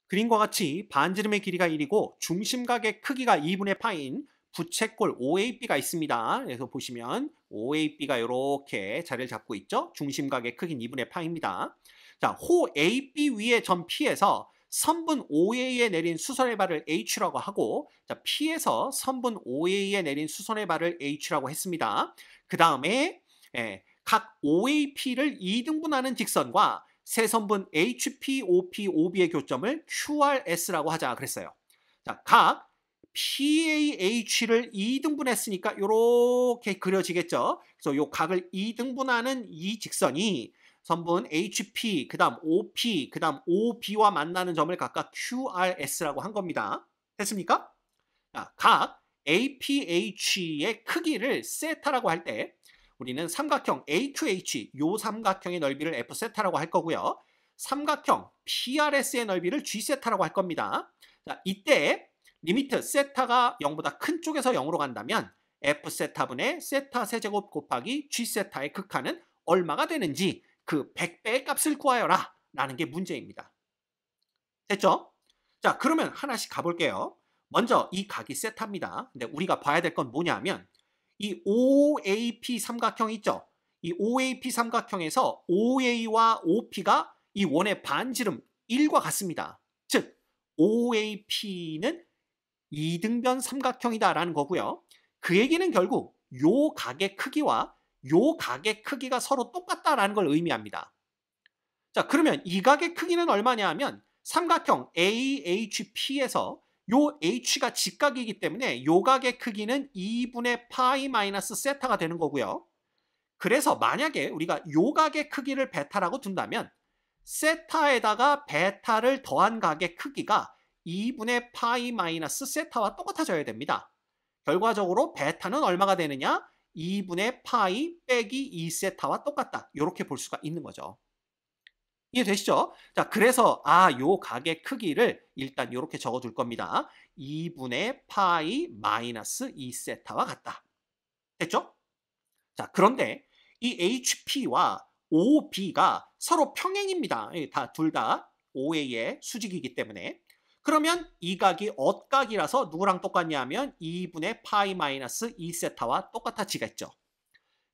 그림과 같이 반지름의 길이가 1이고 중심각의 크기가 2분의 파인 부채꼴 OAB가 있습니다. 그래서 보시면 OAB가 이렇게 자리를 잡고 있죠. 중심각의 크기는 2분의 파입니다. 자, 호 AB 위의 점 P에서 선분 OA에 내린 수선의 발을 H라고 하고, 자, P에서 선분 OA에 내린 수선의 발을 H라고 했습니다. 그 다음에 각 OAP를 2등분하는 직선과 세선분 HP, OP, OB의 교점을 QRS라고 하자 그랬어요. 자, 각 PAH를 2등분했으니까 이렇게 그려지겠죠. 그래서 이 각을 2등분하는 이 직선이 선분 HP, 그 다음 OP, 그 다음 OB와 만나는 점을 각각 QRS라고 한 겁니다. 됐습니까? 자, 각 APH의 크기를 세타라고 할 때 우리는 삼각형 AQH, 요 삼각형의 넓이를 F세타라고 할 거고요. 삼각형 PRS의 넓이를 G세타라고 할 겁니다. 자, 이때 리미트 세타가 0보다 큰 쪽에서 0으로 간다면 F세타분의 세타 세제곱 곱하기 G세타의 극한은 얼마가 되는지 그 100배의 값을 구하여라 라는 게 문제입니다. 됐죠? 자, 그러면 하나씩 가볼게요. 먼저 이 각이 세타입니다. 근데 우리가 봐야 될 건 뭐냐면 이 OAP 삼각형 있죠? 이 OAP 삼각형에서 OA와 OP가 이 원의 반지름 1과 같습니다. 즉 OAP는 이등변 삼각형이다라는 거고요. 그 얘기는 결국 요 각의 크기와 요 각의 크기가 서로 똑같다라는 걸 의미합니다. 자, 그러면 이 각의 크기는 얼마냐 하면 삼각형 AHP에서 요 H가 직각이기 때문에 요 각의 크기는 2분의 파이 마이너스 세타가 되는 거고요. 그래서 만약에 우리가 요 각의 크기를 베타라고 둔다면 세타에다가 베타를 더한 각의 크기가 2분의 파이 마이너스 세타와 똑같아져야 됩니다. 결과적으로 베타는 얼마가 되느냐? 2분의 파이 빼기 2세타와 똑같다. 이렇게 볼 수가 있는 거죠. 이해되시죠? 자, 그래서 요 각의 크기를 일단 이렇게 적어둘 겁니다. 2분의 파이 마이너스 2세타와 같다. 됐죠? 자, 그런데 이 HP와 OB가 서로 평행입니다. 둘 다 OA의 수직이기 때문에. 그러면 이 각이 엇각이라서 누구랑 똑같냐면 2분의 파이 마이너스 2세타와 똑같아지겠죠.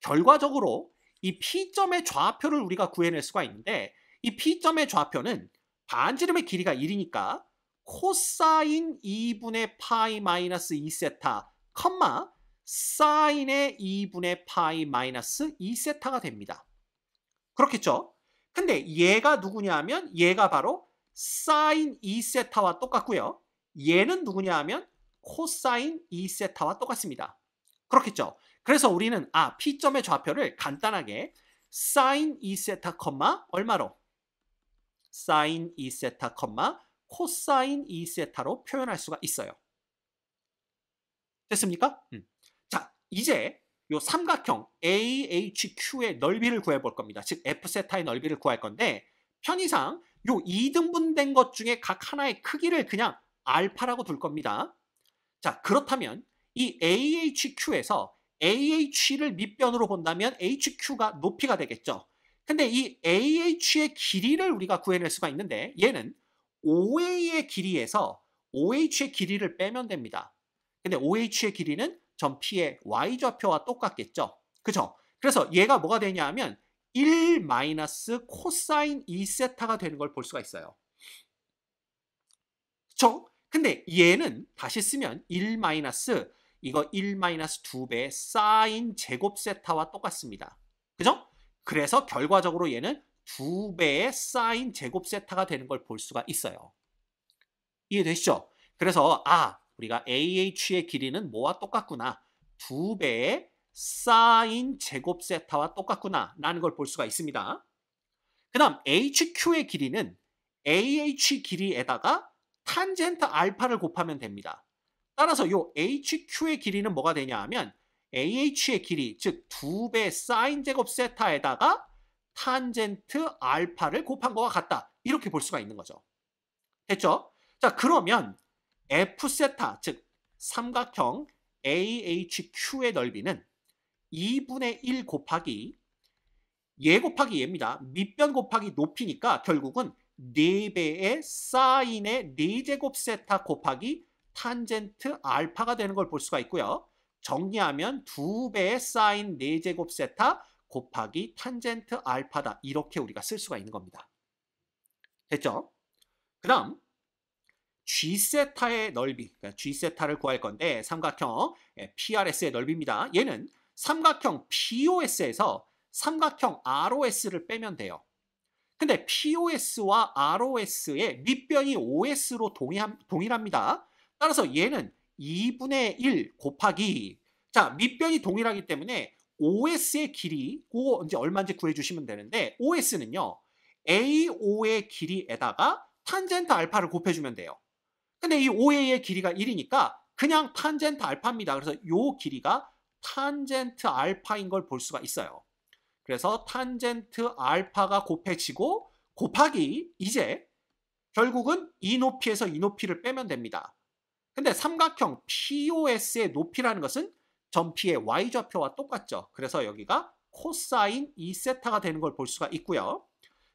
결과적으로 이 P점의 좌표를 우리가 구해낼 수가 있는데 이 P점의 좌표는 반지름의 길이가 1이니까 코사인 2분의 파이 마이너스 2세타, 사인의 2분의 파이 마이너스 2세타가 됩니다. 그렇겠죠? 근데 얘가 누구냐 면 얘가 바로 사인 2세타와 똑같고요. 얘는 누구냐 하면 코사인 2세타와 똑같습니다. 그렇겠죠? 그래서 우리는 P점의 좌표를 간단하게 사인 2세타, 얼마로? 사인 2세타, 코사인 2세타로 표현할 수가 있어요. 됐습니까? 자, 이제 요 삼각형 AHQ의 넓이를 구해볼 겁니다. 즉 F세타의 넓이를 구할 건데 편의상 요 2등분된 것 중에 각 하나의 크기를 그냥 알파라고 둘 겁니다. 자, 그렇다면 이 AHQ에서 AH를 밑변으로 본다면 HQ가 높이가 되겠죠. 근데 이 AH의 길이를 우리가 구해낼 수가 있는데 얘는 OA의 길이에서 OH의 길이를 빼면 됩니다. 근데 OH의 길이는 점 P의 Y좌표와 똑같겠죠. 그죠? 그래서 얘가 뭐가 되냐 하면 1 마이너스 코사인 2세타가 되는 걸 볼 수가 있어요. 그쵸? 근데 얘는 다시 쓰면 1 마이너스 이거 1 마이너스 2배 사인 제곱 세타와 똑같습니다. 그죠? 그래서 결과적으로 얘는 2배의 사인 제곱 세타가 되는 걸 볼 수가 있어요. 이해되시죠? 그래서 우리가 AH의 길이는 뭐와 똑같구나. 2배의 사인 제곱 세타와 똑같구나 라는 걸 볼 수가 있습니다. 그 다음 HQ의 길이는 AH 길이에다가 탄젠트 알파를 곱하면 됩니다. 따라서 이 HQ의 길이는 뭐가 되냐 하면 AH의 길이, 즉 2배 사인 제곱 세타에다가 탄젠트 알파를 곱한 거와 같다. 이렇게 볼 수가 있는 거죠. 됐죠? 자, 그러면 F세타, 즉 삼각형 AHQ의 넓이는 2분의 1 곱하기 얘 곱하기 얘입니다. 밑변 곱하기 높이니까 결국은 4배의 사인의 4제곱 세타 곱하기 탄젠트 알파가 되는 걸 볼 수가 있고요. 정리하면 2배의 사인 4제곱 세타 곱하기 탄젠트 알파다. 이렇게 우리가 쓸 수가 있는 겁니다. 됐죠? 그 다음 G세타의 넓이, 그러니까 G세타를 구할 건데 삼각형 PRS의 넓이입니다. 얘는 삼각형 POS에서 삼각형 ROS를 빼면 돼요. 근데 POS와 ROS의 밑변이 OS로 동일합니다. 따라서 얘는 2분의 1 곱하기, 자, 밑변이 동일하기 때문에 OS의 길이, 그거 이제 얼마인지 구해주시면 되는데, OS는요, AO의 길이에다가 탄젠트 알파를 곱해주면 돼요. 근데 이 OA의 길이가 1이니까 그냥 탄젠트 알파입니다. 그래서 이 길이가 탄젠트 알파인 걸 볼 수가 있어요. 그래서 탄젠트 알파가 곱해지고 곱하기 이제 결국은 이 높이에서 이 높이를 빼면 됩니다. 근데 삼각형 POS의 높이라는 것은 전피의 y좌표와 똑같죠. 그래서 여기가 코사인 2세타가 되는 걸 볼 수가 있고요.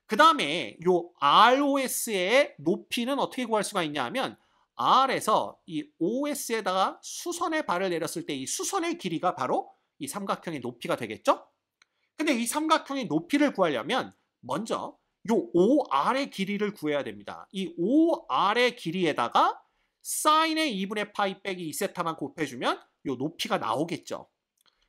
그 다음에 요 ROS의 높이는 어떻게 구할 수가 있냐 하면 R에서 이 OS에다가 수선의 발을 내렸을 때 이 수선의 길이가 바로 이 삼각형의 높이가 되겠죠? 근데 이 삼각형의 높이를 구하려면 먼저 요 OR의 길이를 구해야 됩니다. 이 OR의 길이에다가 사인의 2분의 파이 빼기 2세타만 곱해주면 요 높이가 나오겠죠.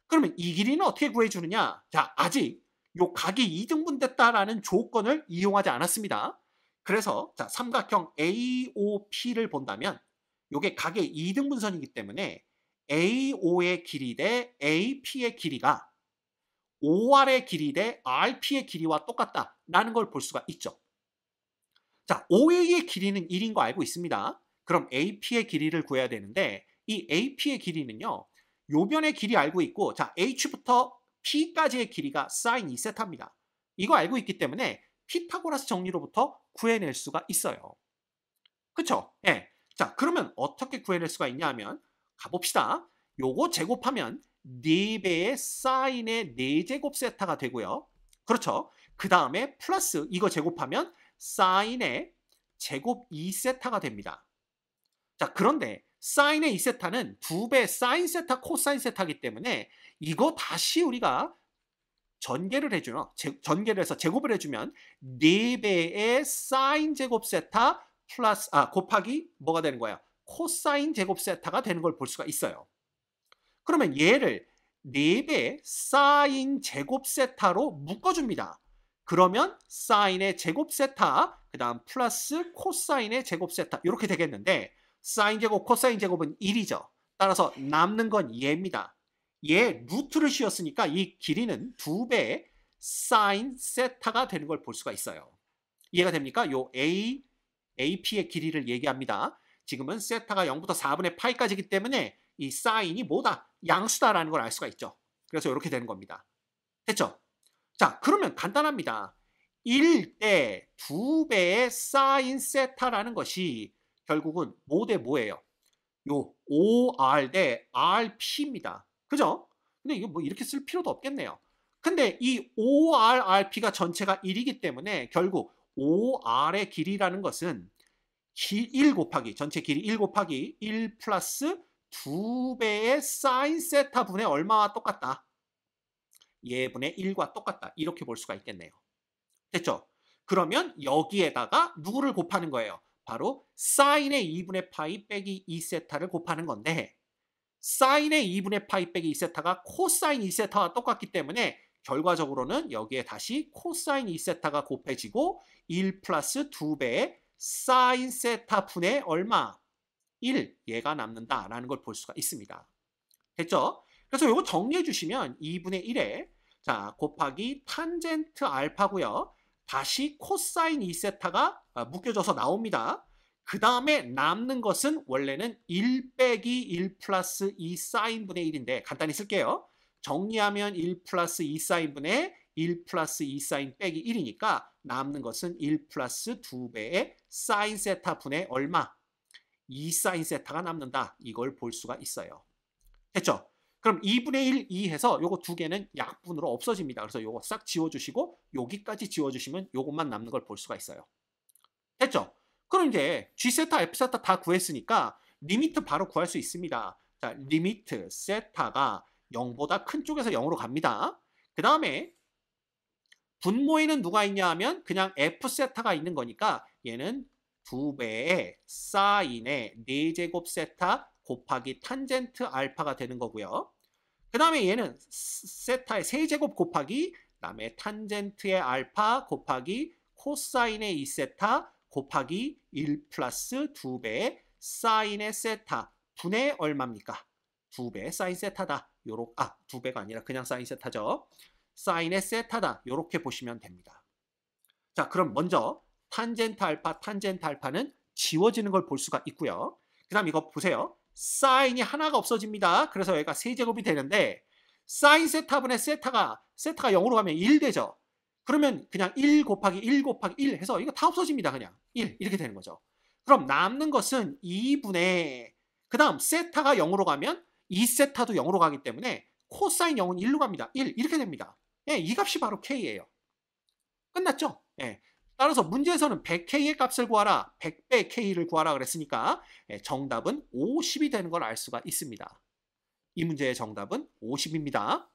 그러면 이 길이는 어떻게 구해주느냐? 자, 아직 요 각이 2등분 됐다라는 조건을 이용하지 않았습니다. 그래서 자, 삼각형 AOP를 본다면 요게 각의 2등분선이기 때문에 AO의 길이 대 AP의 길이가 OR의 길이 대 RP의 길이와 똑같다라는 걸 볼 수가 있죠. 자, OA의 길이는 1인 거 알고 있습니다. 그럼 AP의 길이를 구해야 되는데 이 AP의 길이는요. 요 변의 길이 알고 있고, 자, H부터 P까지의 길이가 사인 2세타입니다. 이거 알고 있기 때문에 피타고라스 정리로부터 구해낼 수가 있어요. 그쵸? 예. 자, 그러면 어떻게 구해낼 수가 있냐 하면 가봅시다. 요거 제곱하면 4배의 사인의 4제곱 세타가 되고요. 그렇죠? 그 다음에 플러스 이거 제곱하면 사인의 제곱 2세타가 됩니다. 자, 그런데 사인의 2세타는 2배 사인 세타 코사인 세타이기 때문에 이거 다시 우리가 전개를 해서 제곱을 해주면 4배의 사인 제곱 세타 플러스 곱하기 뭐가 되는 거야? 코사인 제곱 세타가 되는 걸 볼 수가 있어요. 그러면 얘를 4배 사인 제곱 세타로 묶어줍니다. 그러면 사인의 제곱 세타, 그 다음 플러스 코사인의 제곱 세타 이렇게 되겠는데 사인 제곱, 코사인 제곱은 1이죠. 따라서 남는 건 얘입니다. 얘 루트를 씌웠으니까 이 길이는 2배 사인 세타가 되는 걸 볼 수가 있어요. 이해가 됩니까? 요 AP의 길이를 얘기합니다. 지금은 세타가 0부터 4분의 파이까지이기 때문에 이 사인이 뭐다? 양수다라는 걸 알 수가 있죠. 그래서 이렇게 되는 겁니다. 됐죠? 자, 그러면 간단합니다. 1대 2배의 사인 세타라는 것이 결국은 뭐 대 뭐예요? 요 OR 대 RP입니다. 그죠? 근데 이거 뭐 이렇게 쓸 필요도 없겠네요. 근데 이 ORRP가 전체가 1이기 때문에 결국 OR의 길이라는 것은 1 곱하기 전체 길이 1 곱하기 1 플러스 2배의 사인 세타 분의 얼마와 똑같다? 얘분의 1과 똑같다. 이렇게 볼 수가 있겠네요. 됐죠? 그러면 여기에다가 누구를 곱하는 거예요? 바로 사인의 2분의 파이 빼기 2세타를 곱하는 건데 사인의 2분의 파이 빼기 2세타가 코사인 2세타와 똑같기 때문에 결과적으로는 여기에 다시 코사인 2세타가 곱해지고 1 플러스 2배의 사인 세타 분의 얼마? 1, 얘가 남는다라는 걸 볼 수가 있습니다. 됐죠? 그래서 이거 정리해 주시면 2분의 1에 자 곱하기 탄젠트 알파고요. 다시 코사인 2세타가 묶여져서 나옵니다. 그 다음에 남는 것은 원래는 1 빼기 1 플러스 2 사인분의 1인데 간단히 쓸게요. 정리하면 1 플러스 2 사인분의 1 플러스 2 사인 빼기 1이니까 남는 것은 1 플러스 2배의 사인 세타 분의 얼마? 2 사인 세타가 남는다. 이걸 볼 수가 있어요. 됐죠? 그럼 2분의 1, 2 해서 요거 두 개는 약분으로 없어집니다. 그래서 요거 싹 지워주시고 여기까지 지워주시면 요것만 남는 걸 볼 수가 있어요. 됐죠? 그럼 이제 G 세타, F 세타 다 구했으니까 리미트 바로 구할 수 있습니다. 자, 리미트 세타가 0보다 큰 쪽에서 0으로 갑니다. 그 다음에 분모에는 누가 있냐 하면 그냥 F 세타가 있는 거니까 얘는 2배의 사인의 4제곱 세타 곱하기 탄젠트 알파가 되는 거고요. 그 다음에 얘는 세타의 세제곱 곱하기 그다음에 탄젠트의 알파 곱하기 코사인의 2세타 곱하기 1 플러스 2배의 사인의 세타 분의 얼마입니까? 2배 사인 세타다. 2배가 아니라 그냥 사인 세타죠. 사인의 세타다. 이렇게 보시면 됩니다. 자, 그럼 먼저 탄젠트 알파는 지워지는 걸 볼 수가 있고요. 그 다음 이거 보세요. 사인이 하나가 없어집니다. 그래서 여기가 세제곱이 되는데 사인 세타분의 세타가 0으로 가면 1 되죠. 그러면 그냥 1 곱하기 1 곱하기 1 해서 이거 다 없어집니다. 그냥 1 이렇게 되는 거죠. 그럼 남는 것은 2분의 그 다음 세타가 0으로 가면 2세타도 0으로 가기 때문에 코사인 0은 1로 갑니다. 1 이렇게 됩니다. 예, 이 값이 바로 K예요. 끝났죠? 예. 따라서 문제에서는 100K의 값을 구하라, 100배 K를 구하라 그랬으니까 정답은 50이 되는 걸 알 수가 있습니다. 이 문제의 정답은 50입니다.